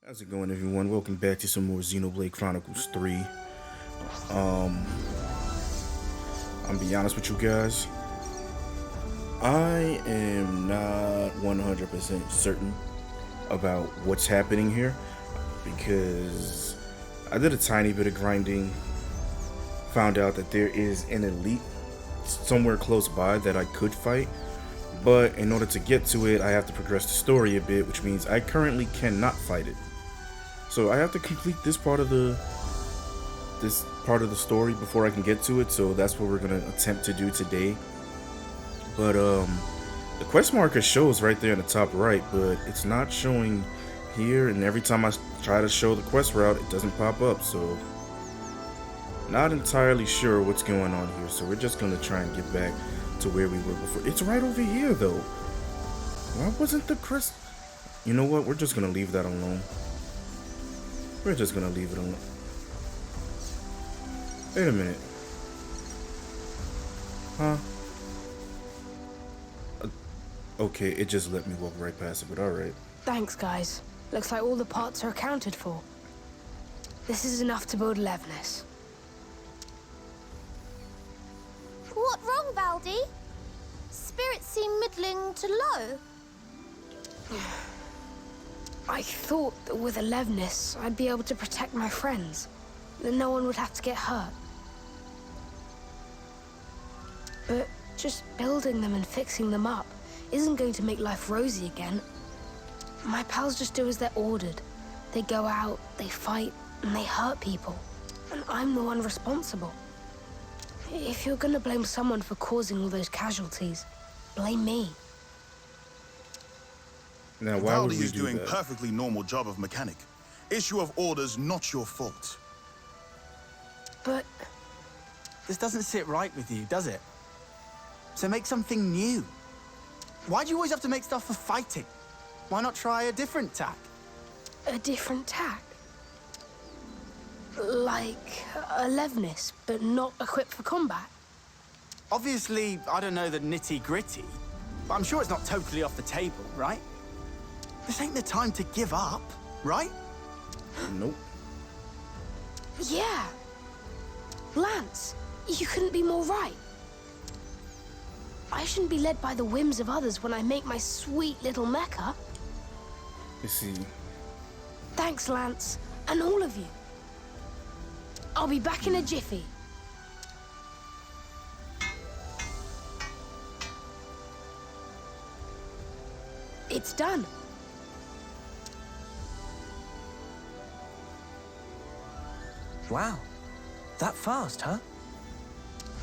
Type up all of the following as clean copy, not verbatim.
How's it going, everyone? Welcome back to some more Xenoblade Chronicles 3. Um, I'm gonna be honest with you guys. I am not 100% certain about what's happening here because I did a tiny bit of grinding, found out that there is an elite somewhere close by that I could fight, but in order to get to it, I have to progress the story a bit, which means I currently cannot fight it. So I have to complete this part of the story before I can get to it. So that's what we're gonna attempt to do today. But the quest marker shows right there in the top right, but it's not showing here. And every time I try to show the quest route, it doesn't pop up. So not entirely sure what's going on here. So we're just gonna try and get back to where we were before. It's right over here though. Why wasn't the crest? You know what? We're just gonna leave that alone. We're just gonna leave it alone. Wait a minute. Huh? Okay, it just let me walk right past it, but alright. Thanks, guys. Looks like all the parts are accounted for. This is enough to build Levnis. What wrong, Valdi? Spirits seem middling to low. I thought that with a Levnis, I'd be able to protect my friends. That no one would have to get hurt. But just building them and fixing them up isn't going to make life rosy again. My pals just do as they're ordered. They go out, they fight, and they hurt people. And I'm the one responsible. If you're gonna blame someone for causing all those casualties, blame me. Now, why would Valdi we is do doing that? perfectly normal job of mechanic. Issue of orders, not your fault. But This doesn't sit right with you, does it? So make something new. Why do you always have to make stuff for fighting? Why not try a different tack? a different tack. Like a Levnis, but not equipped for combat. Obviously, I don't know the nitty-gritty, but I'm sure it's not totally off the table, right? This ain't the time to give up, right? Nope. Yeah. Lance, you couldn't be more right. I shouldn't be led by the whims of others when I make my sweet little mecha. Let's see. Thanks, Lance, and all of you. I'll be back in a jiffy. It's done. Wow. That fast, huh?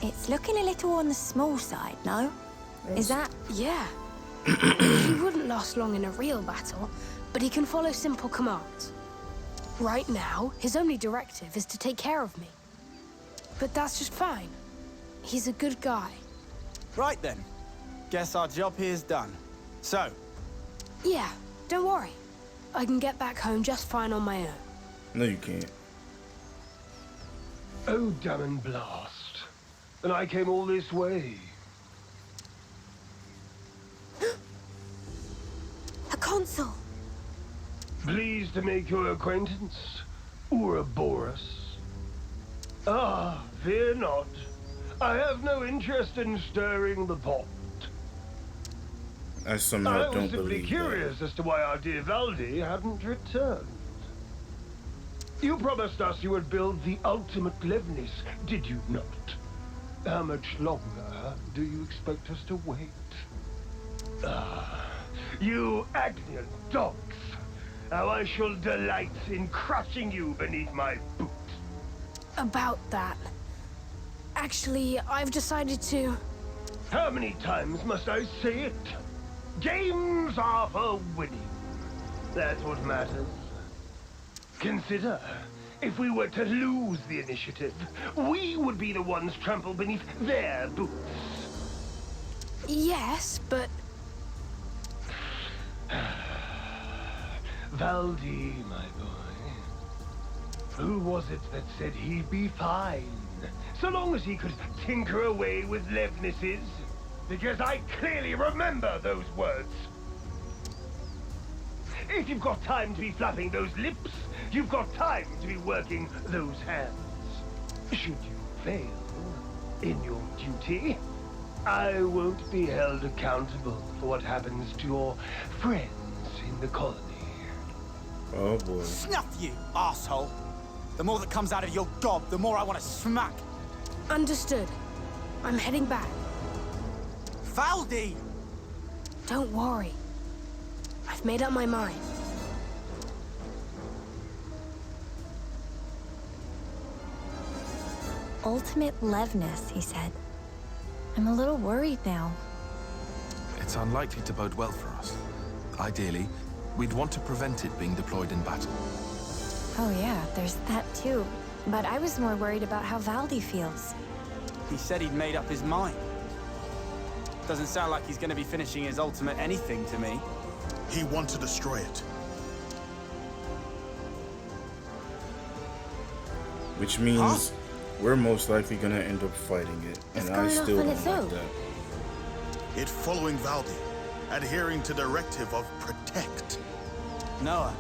It's looking a little on the small side, no? Is that... Yeah. He wouldn't last long in a real battle, but he can follow simple commands. Right now, his only directive is to take care of me. But that's just fine. He's a good guy. Right then. Guess our job here's done. So, Yeah, don't worry. I can get back home just fine on my own. No, you can't. Oh, damn and blast. And I came all this way. a consul? Pleased to make your acquaintance, Ouroboros. Ah, fear not. I have no interest in stirring the pot. I somehow I don't was simply believe curious as to why our dear Valdi hadn't returned. You promised us you would build the ultimate Levnis, did you not? How much longer do you expect us to wait? Ah, you Agnian dogs! How I shall delight in crushing you beneath my boot. About that. Actually, I've decided to... How many times must I say it? Games are for winning. That's what matters. Consider, if we were to lose the initiative, we would be the ones trampled beneath their boots. Yes, but... Valdi, my boy. Who was it that said he'd be fine, so long as he could tinker away with Levnises? Because I clearly remember those words. If you've got time to be flapping those lips, you've got time to be working those hands. Should you fail in your duty, I won't be held accountable for what happens to your friends in the colony. Oh boy. Snuff you, asshole. The more that comes out of your gob, the more I want to smack. Understood. I'm heading back. Valdi! Don't worry. I've made up my mind. Ultimate Levness, he said. I'm a little worried now. It's unlikely to bode well for us. Ideally, we'd want to prevent it being deployed in battle. Oh yeah, there's that too. But I was more worried about how Valdi feels. He said he'd made up his mind. Doesn't sound like he's going to be finishing his ultimate anything to me. He wants to destroy it. Which means we're most likely gonna end up fighting it. And I still don't like that. It following Valdi, adhering to directive of protect. Noah.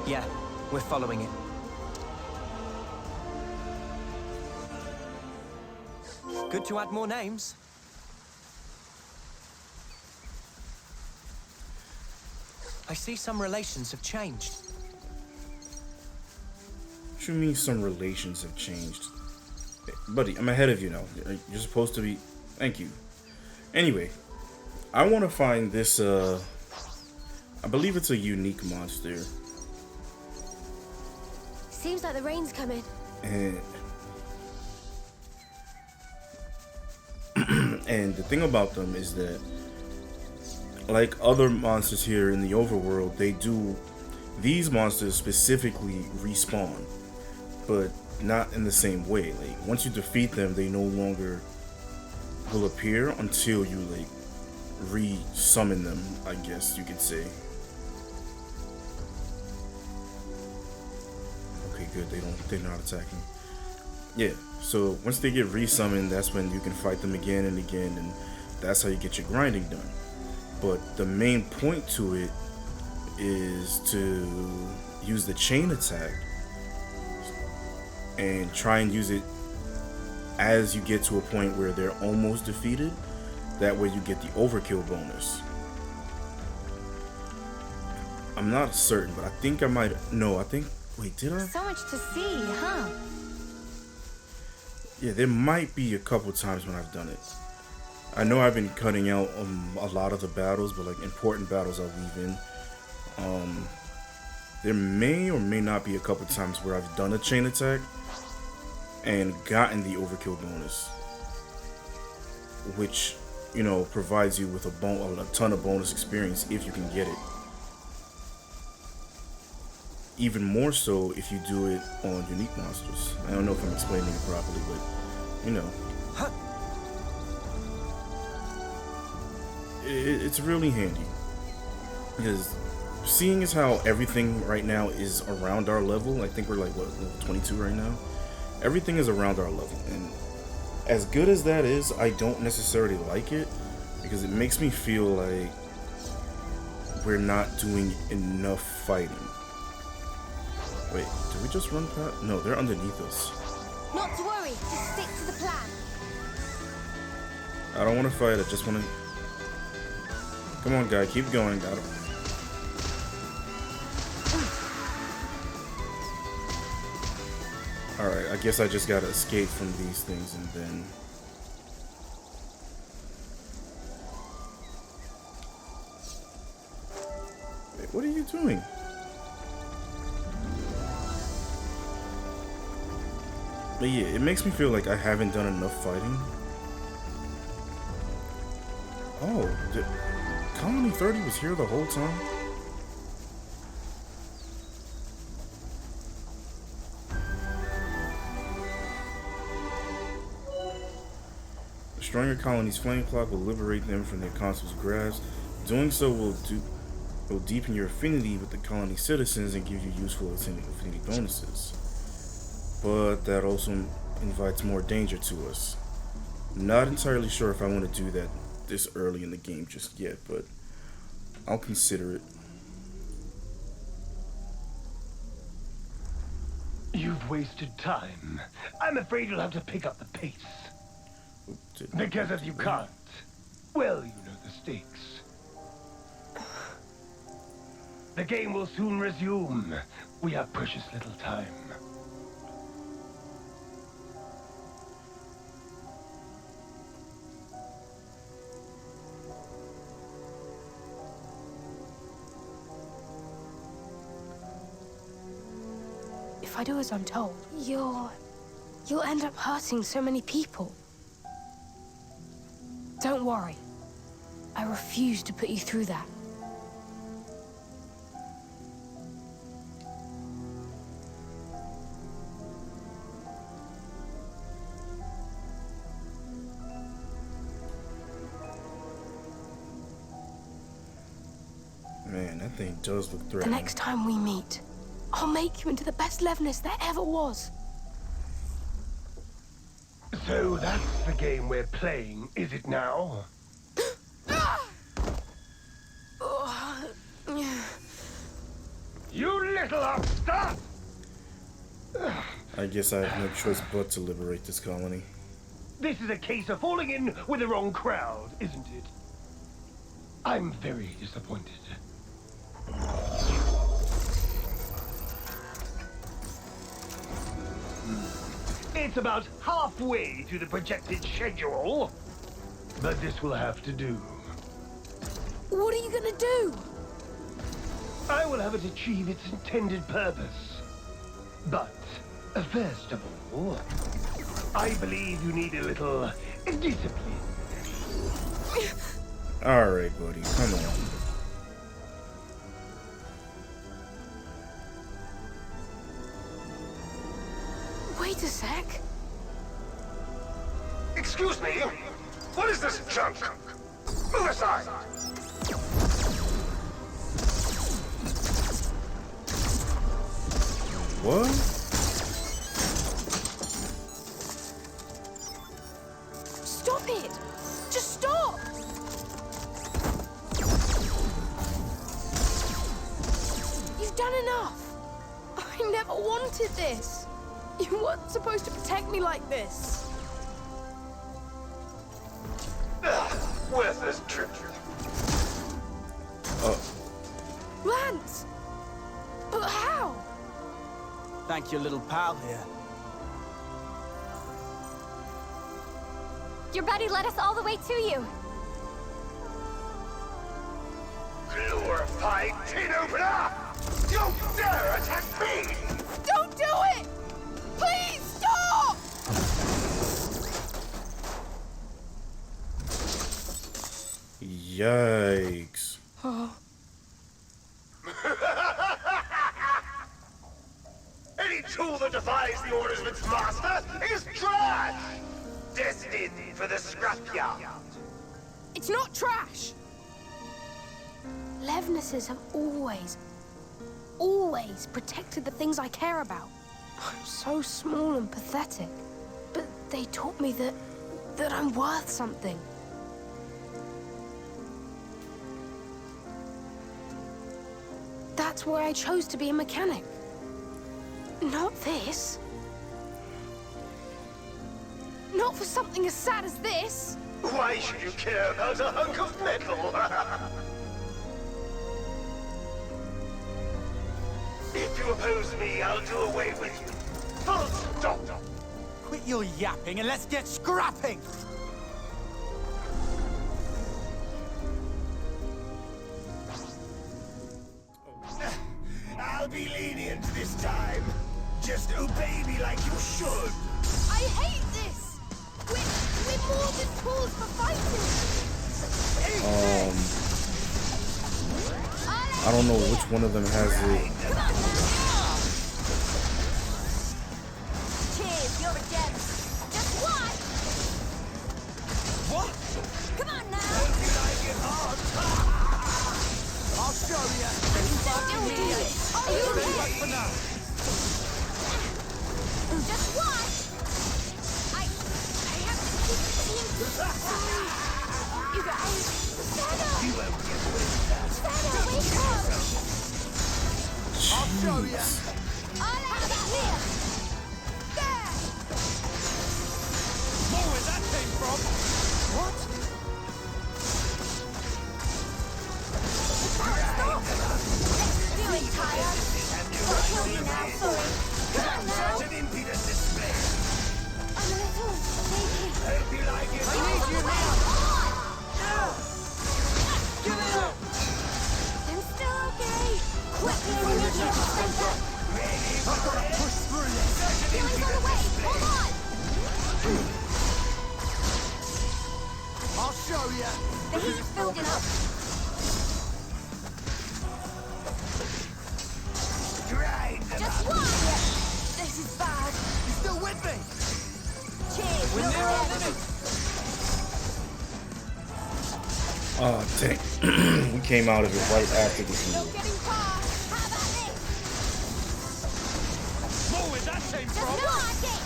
Yeah, we're following it. Good to add more names. I see some relations have changed. What you mean some relations have changed? Hey, buddy, I'm ahead of you now. You're supposed to be... Thank you. Anyway, I want to find this, I believe it's a unique monster. Seems like the rain's coming. And the thing about them is that, like other monsters here in the overworld, these monsters specifically respawn, but not in the same way. Like, once you defeat them, they no longer will appear until you, like, re-summon them, I guess you could say. Okay, good, they're not attacking. Yeah, so once they get resummoned, that's when you can fight them again and again, and that's how you get your grinding done. But the main point to it is to use the chain attack and try and use it as you get to a point where they're almost defeated. That way you get the overkill bonus. I'm not certain, but I think I might... No, I think... Wait, did I? So much to see, huh? Yeah, there might be a couple times when I've done it. I know I've been cutting out a lot of the battles, but like important battles I'll leave in. There may or may not be a couple times where I've done a chain attack and gotten the overkill bonus, which, you know, provides you with a ton of bonus experience if you can get it. Even more so if you do it on unique monsters. I don't know if I'm explaining it properly, but you know, it's really handy, because seeing as how everything right now is around our level, I think we're like, what, level 22 right now? Everything is around our level, and as good as that is, I don't necessarily like it, because it makes me feel like we're not doing enough fighting. Wait, did we just run past? No, they're underneath us. Not to worry, just stick to the plan. I don't want to fight, I just want to... Come on, guy, keep going. Alright, I guess I just gotta escape from these things and then... Wait, what are you doing? But yeah, it makes me feel like I haven't done enough fighting. Oh, Colony 30 was here the whole time? Destroying your colony's flame clock will liberate them from their consul's grasp. Doing so will deepen your affinity with the colony citizens and give you useful affinity bonuses. But that also invites more danger to us. Not entirely sure if I want to do that this early in the game just yet, but I'll consider it. You've wasted time. I'm afraid you'll have to pick up the pace. Because if you can't, well, you know the stakes. The game will soon resume. We have precious little time. If I do as I'm told, you'll end up hurting so many people. Don't worry. I refuse to put you through that. Man, that thing does look The threatening. next time we meet, I'll make you into the best Levnis there ever was. So that's the game we're playing, is it now? You little upstart! I guess I have no choice but to liberate this colony. This is a case of falling in with the wrong crowd, isn't it? I'm very disappointed. It's about halfway to the projected schedule, but this will have to do. What are you gonna do? I will have it achieve its intended purpose. But, first of all, I believe you need a little discipline. Alright, buddy, come on. Wait a sec. Excuse me? What is this junk? Move aside! What? Stop it! Just stop! You've done enough. I never wanted this. You weren't supposed to protect me like this. Worthless trick. Lance! But how? Thank your little pal here. Your buddy led us all the way to you. Glorified tin opener! Don't dare attack me! Don't do it! Please stop! Yikes. Any tool that defies the orders of its master is trash! Destined for the scrapyard. It's not trash. Levnesses have always protected the things I care about. I'm so small and pathetic, but they taught me that I'm worth something. That's why I chose to be a mechanic. Not this. Not for something as sad as this. Why should you care about a hunk of metal? If you oppose me, I'll do away with you. Full stop. Quit your yapping and let's get scrapping! I'll be lenient this time. Just obey me like you should. I hate this! We're more than tools for fighting! I don't know which one of them has it. Cheers, you're a gem. Just watch! What? Come on now! I'll show you! Are you okay? Right for now. Just watch! I have to keep the team. You guys, stand up! You won't get away with that. Stand bugs. I'll have it here. There. More where that came from! What? Stop. Let's do it, Tyler. I'll kill you now, sorry. Come on now. Such an impudent display! I'm a little shaky. Hope you like it! I need you now! Give it up! I'm still okay. Quit being an idiot, Spencer. I've got to push through this! Healing's on the way. Hold on. I'll show you! The heat's building up. Just one. This is bad. You still with me? Cheers. We're near our limit! Oh, dang. We came out of it right after the You're heal. getting past. How about this? More where that came Just from! mark it.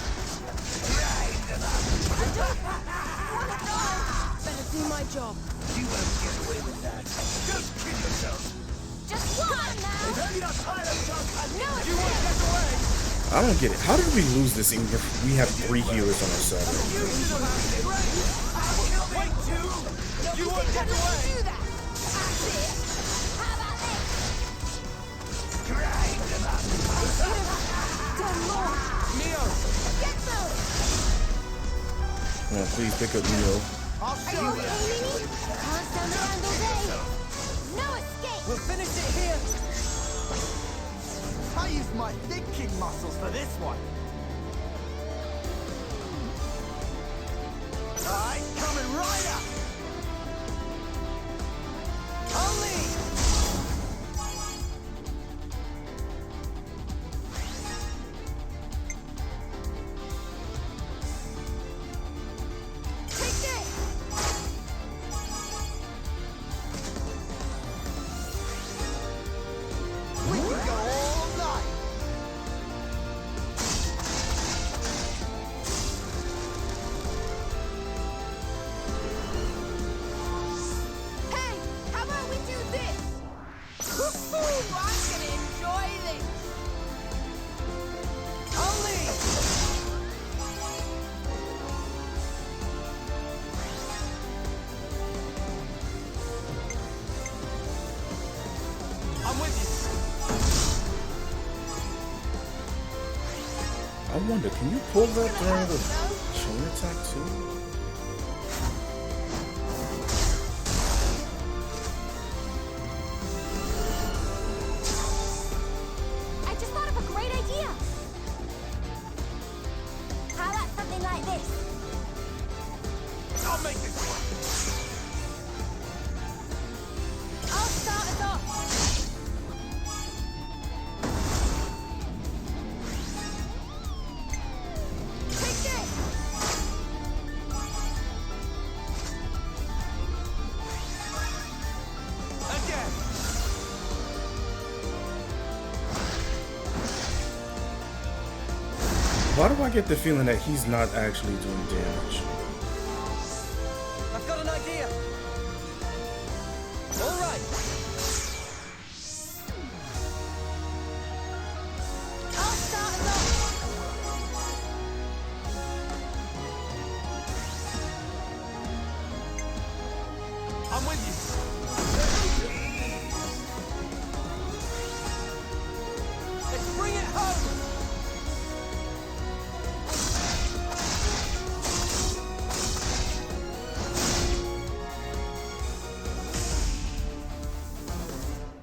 Better do my job. You won't get away with that. Just kill yourself! Just one now. Only not Tyler Johnson! No, You won't get away! I don't get it. How did we lose this even if we have 3 healers on our side? You should have had it! Wait, two! You won't get away! do that. That's it. How about this? Done more. Neo! Get those. Come on, please pick up Neo. I'll Are show you you! okay, Mimi? Can't stand around all day. No escape. We'll finish it here! I used my thinking muscles for this one. Alright, coming right up! Only! Take this. We can go all night! Hey, how about we do this? Woohoo! I'm gonna enjoy this. Only! I'm with you! I wonder, can you pull that during the chain attack too? I just thought of a great idea. How about something like this? I'll make this work! I'll start us off. Take this. Again! Why do I get the feeling that he's not actually doing damage? I've got an idea! All right! I'll start us off. I'm with you! Let's bring it home!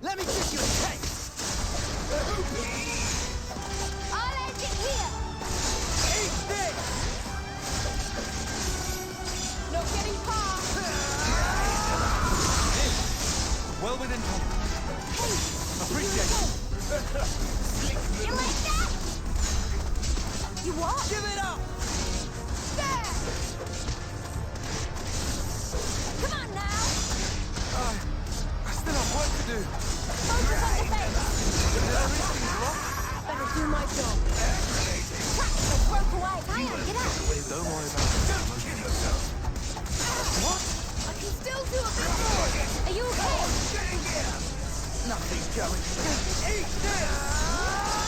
Let me give you a taste! I'll end it here. Eat this! Not getting past. Well within tolerance. Appreciate it. You like that? You what? Give it up! There. Come on now. I still have work to do. Focus on the face. Did I reach things wrong? Better do my job. Practical broke away. Hiya, get out. Don't worry about it. Don't kill yourself. What? I can still do a bit more. Are you okay? Nothing's going. Eat this!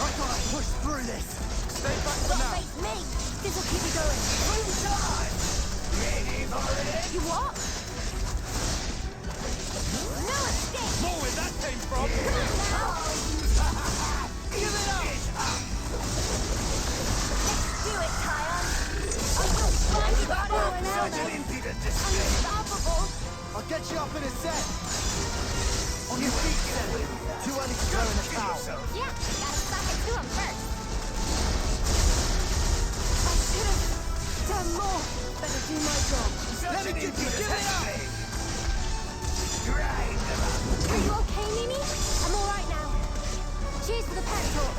push through this. Stay back for now. Face me! This'll keep you going. Full charge! Ready for it? You what? No escape! More where that came from! Give it up! Do it, Kion! I'm so strong you got it now. Such an impudent display! Unstoppable! I'll get you up in a sec. On your feet, then. Too early to throw in the towel. Yeah, gotta stop it to him first. I should have done more. Better do my job. Such an impudent display! Grind them up! Are you okay, Mimi? I'm alright now. Cheers for the pep talk.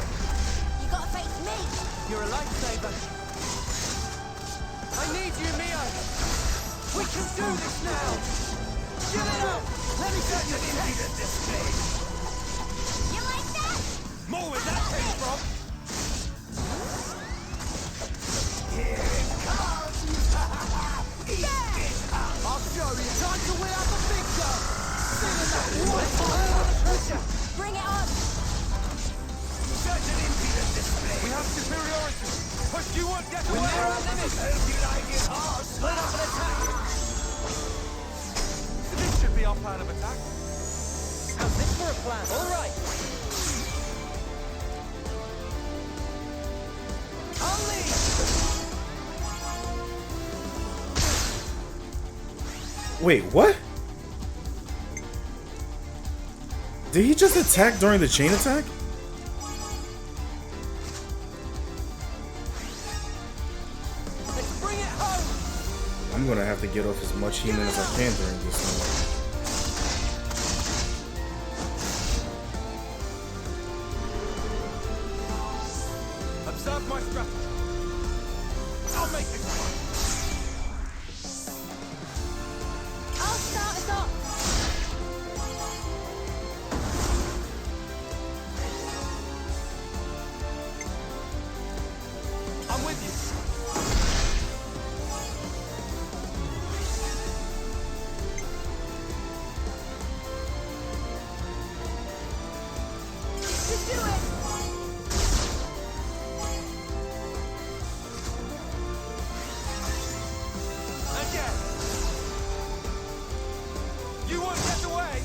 You gotta face me. You're a lifesaver. I need you, Mio! We can do this now! Give it up! Let me Such get you an impudent display! You like that? More where that came from! Here it comes! Eat it up! I'll show you. Time to win out the big gun. Singing that one. Bring it on. Such an impudent display! We have superiority. Push, you won't get away. Hope you like it hard! Split up and attack! This should be our plan of attack. How's this for a plan? All right! I'll lead! Wait, what? Did he just attack during the chain attack? Let's bring it home! I'm gonna have to get off as much healing as I can during this one. Observe my strategy. I'll make this one. I'll start us off. I'm with you. Just do it. Again. You won't get away.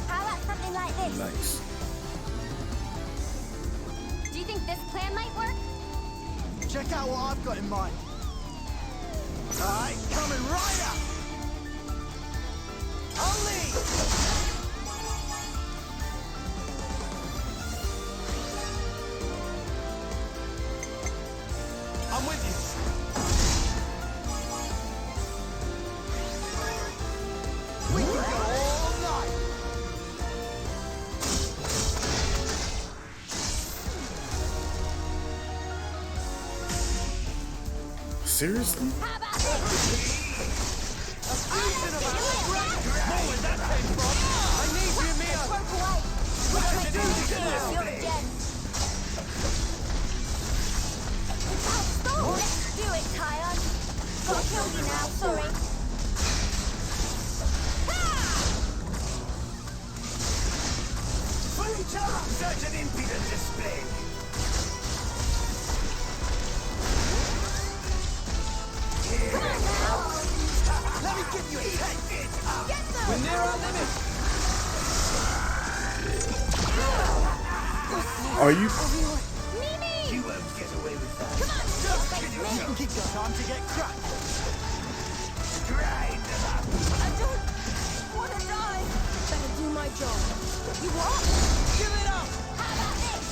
How about something like this? Nice. Do you think this plan might work? Check out what I've got in mind. Alright, coming right up. I'll lead! I'm with you. We can go all night. Seriously? How about this? More where that came from! I need you, Mio! Broke away. Let's make this feel the jet. Let's do it, Kion. Gotta kill you now, sorry. Fully charged! Such an impudent display! Here it comes! Let me give you a taste. Take it up! Get them! We're near our limit! Are you? Mimi! You won't get away with that! Come on, Don't face kill me! yourself! Keep your time to get cracked. Grind them up! I don't want to die. Better do my job. You what? Give it up! How about this?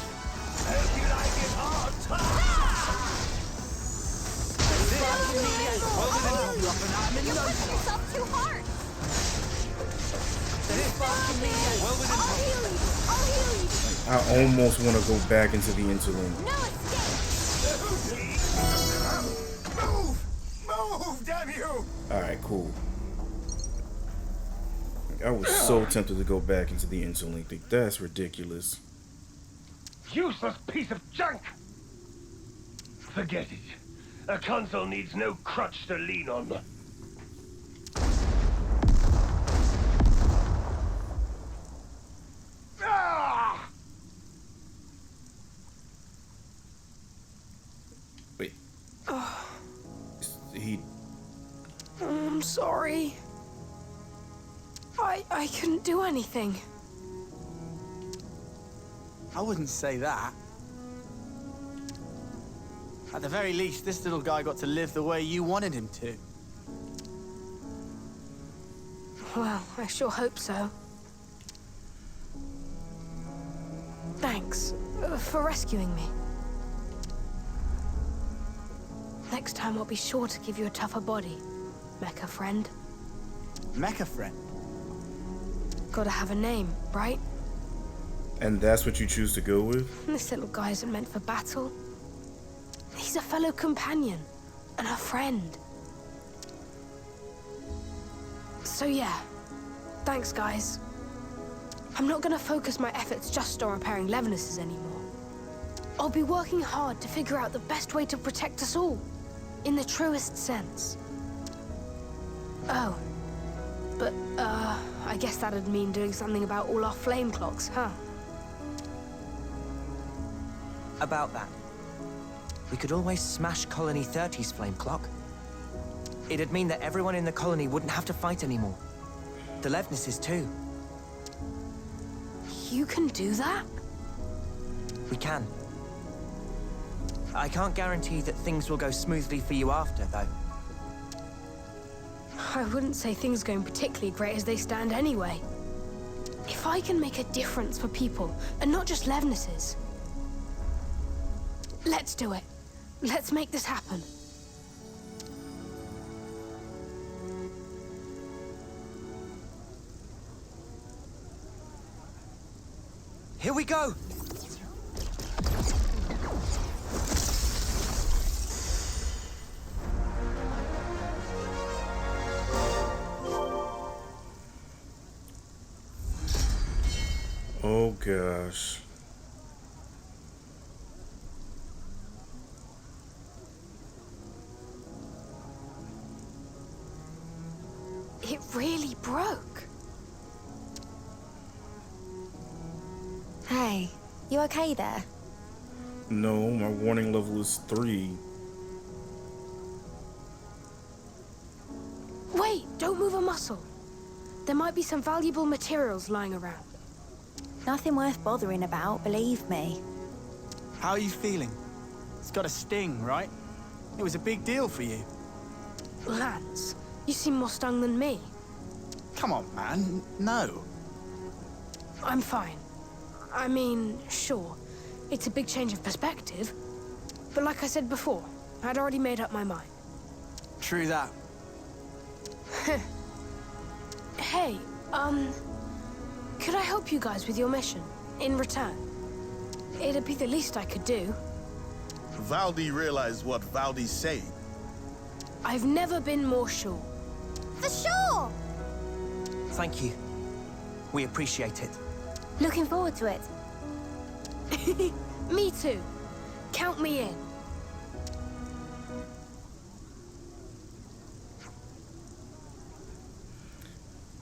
Hope you like it hard! You're pushing yourself too hard. Well within I'll heal you. I'll heal you. I almost want to go back into the interlude. No escape. Move! Move, damn you! Alright, cool. I was so tempted to go back into the interlink. Like, that's ridiculous. Useless piece of junk! Forget it. A consul needs no crutch to lean on. he... I'm sorry. I couldn't do anything. I wouldn't say that. At the very least, this little guy got to live the way you wanted him to. Well, I sure hope so. Thanks for rescuing me. Next time I'll be sure to give you a tougher body, mecha friend. Mecha friend? Gotta have a name, right? And that's what you choose to go with? This little guy isn't meant for battle. He's a fellow companion and a friend. So yeah, thanks guys. I'm not gonna focus my efforts just on repairing Levinuses anymore. I'll be working hard to figure out the best way to protect us all, in the truest sense. Oh, but I guess that'd mean doing something about all our flame clocks, huh? About that, we could always smash Colony 30's flame clock. It'd mean that everyone in the colony wouldn't have to fight anymore. The Levinuses too. You can do that? We can. I can't guarantee that things will go smoothly for you after, though. I wouldn't say things are going particularly great as they stand anyway. If I can make a difference for people, and not just Levinuses. Let's do it. Let's make this happen. Here we go! Oh gosh. It really broke. Hey, you okay there? No, my warning level is 3. Wait, don't move a muscle. There might be some valuable materials lying around. Nothing worth bothering about, believe me. How are you feeling? It's got a sting, right? It was a big deal for you. Lance, you seem more stung than me. Come on, man. No. I'm fine. I mean, sure, it's a big change of perspective. But like I said before, I'd already made up my mind. True that. Hey, could I help you guys with your mission, in return? It'd be the least I could do. Valdi realized what Valdi's saying. I've never been more sure. For sure! Thank you. We appreciate it. Looking forward to it. Me too. Count me in.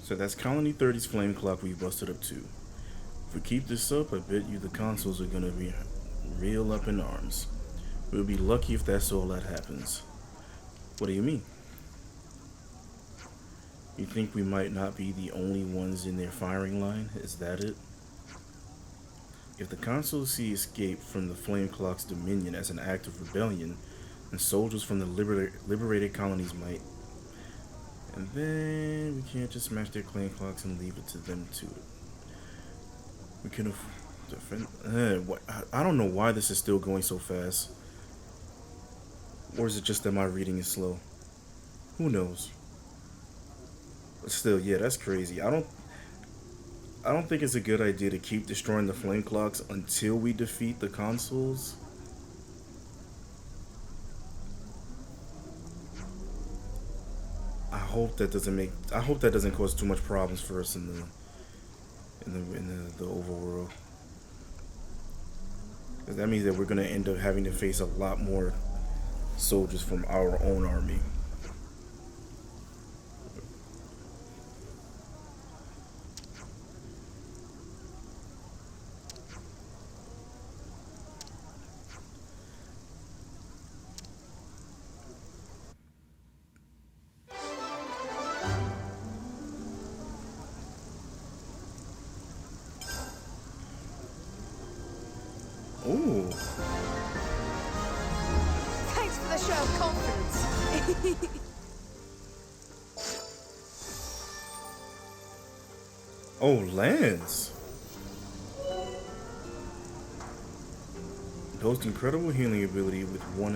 So that's Colony 30's flame clock we've busted up to. If we keep this up, I bet you the consuls are gonna be real up in arms. We'll be lucky if that's all that happens. What do you mean? You think we might not be the only ones in their firing line? Is that it? If the consuls see escape from the flame clock's dominion as an act of rebellion, and soldiers from the liberated colonies might, and then we can't just smash their flame clocks and leave it to them to it. We can defend. I don't know why this is still going so fast. Or is it just that my reading is slow? Who knows? But still, yeah, that's crazy. I don't think it's a good idea to keep destroying the flame clocks until we defeat the consuls. I hope that doesn't cause too much problems for us in the overworld. 'Cause that means that we're gonna end up having to face a lot more soldiers from our own army. Oh, Lance. Boasts incredible healing ability with one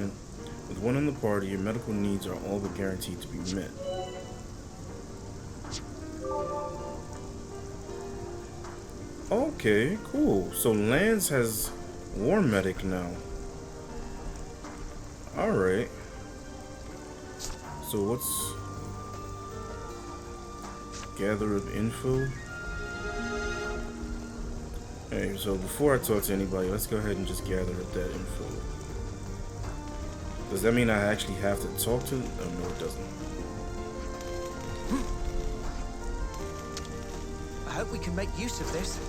in the party. Your medical needs are all but guaranteed to be met. Okay, cool. So Lance has War Medic now. Alright. So what's gather of info? Hey, so before I talk to anybody, let's go ahead and just gather up that info. Does that mean I actually have to talk to them? Oh, no, it doesn't. I hope we can make use of this.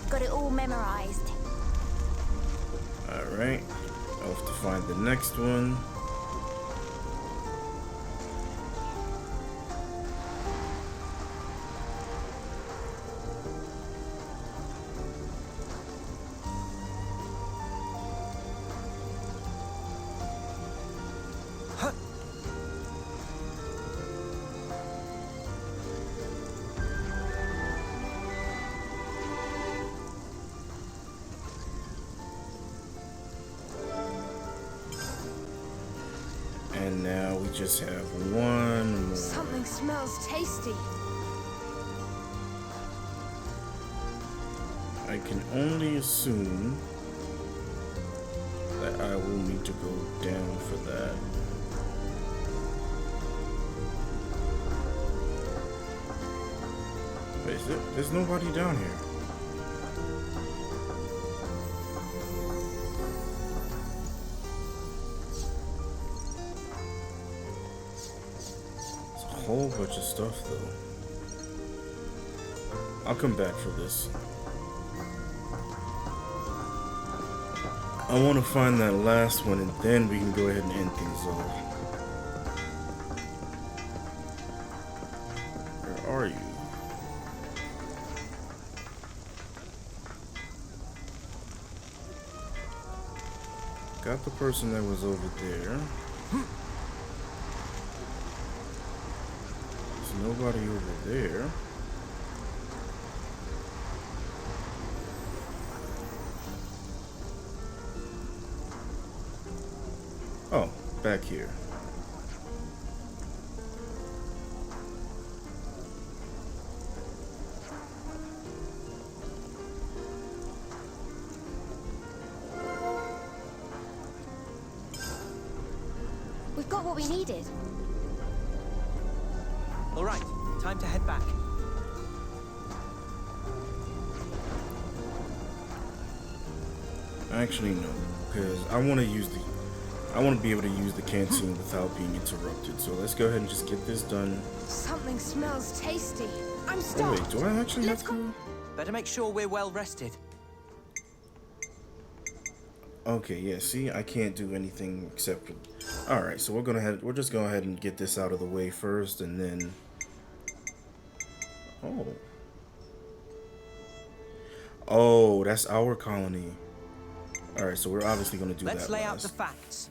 Got it all memorized. Alright. I'll have to find the next one. And now we just have one more. Something smells tasty. I can only assume that I will need to go down for that. Wait, is it? There's nobody down here. Whole bunch of stuff though. I'll come back for this. I want to find that last one and then we can go ahead and end things off. Where are you? Got the person that was over there. Nobody over there. Oh, back here. We've got what we needed. All right, time to head back. Actually, no, because I want to be able to use the canteen without being interrupted. So let's go ahead and just get this done. Something smells tasty. I'm Oh stuck. wait, do I actually have to? Better make sure we're well rested. Okay, yeah. See, I can't do anything except. All right, so we're just going ahead and get this out of the way first, and then. Oh. Oh, that's our colony. All right, so we're obviously going to do that. Let's lay out the facts.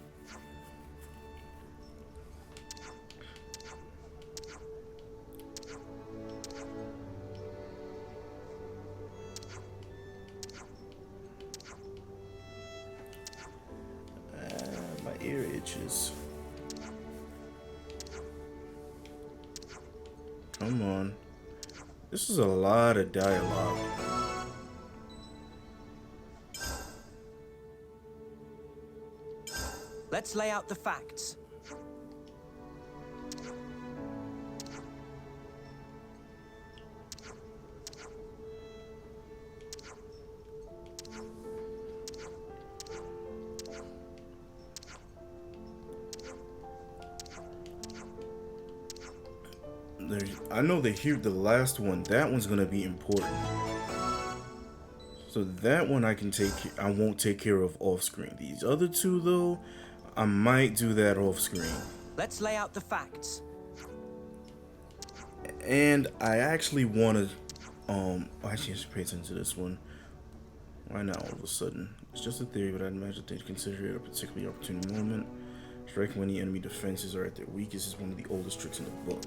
My ear itches. Come on. This is a lot of dialogue. Let's lay out the facts. I know that here, the last one, that one's gonna be important. So that one I won't take care of off screen. These other two though, I might do that off screen. Let's lay out the facts. And I actually want to, actually I should pay attention to this one. Why now all of a sudden? It's just a theory, but I'd imagine they'd consider it a particularly opportune moment. Striking when the enemy defenses are at their weakest is one of the oldest tricks in the book.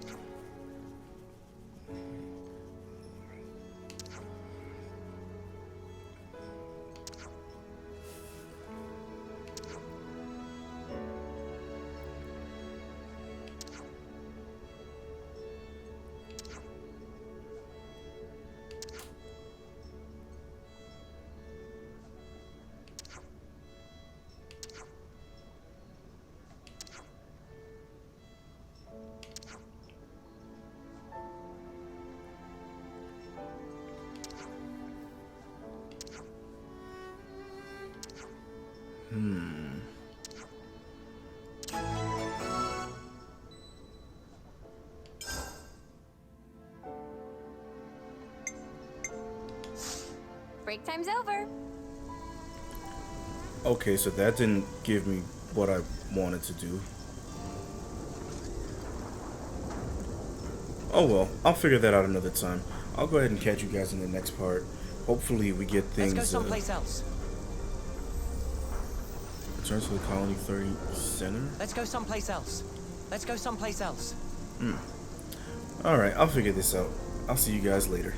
Break time's over. Okay, so that didn't give me what I wanted to do. Oh well, I'll figure that out another time. I'll go ahead and catch you guys in the next part. Hopefully we get things... Let's go someplace else. Return to the Colony 30 Center? Let's go someplace else. Let's go someplace else. Alright, I'll figure this out. I'll see you guys later.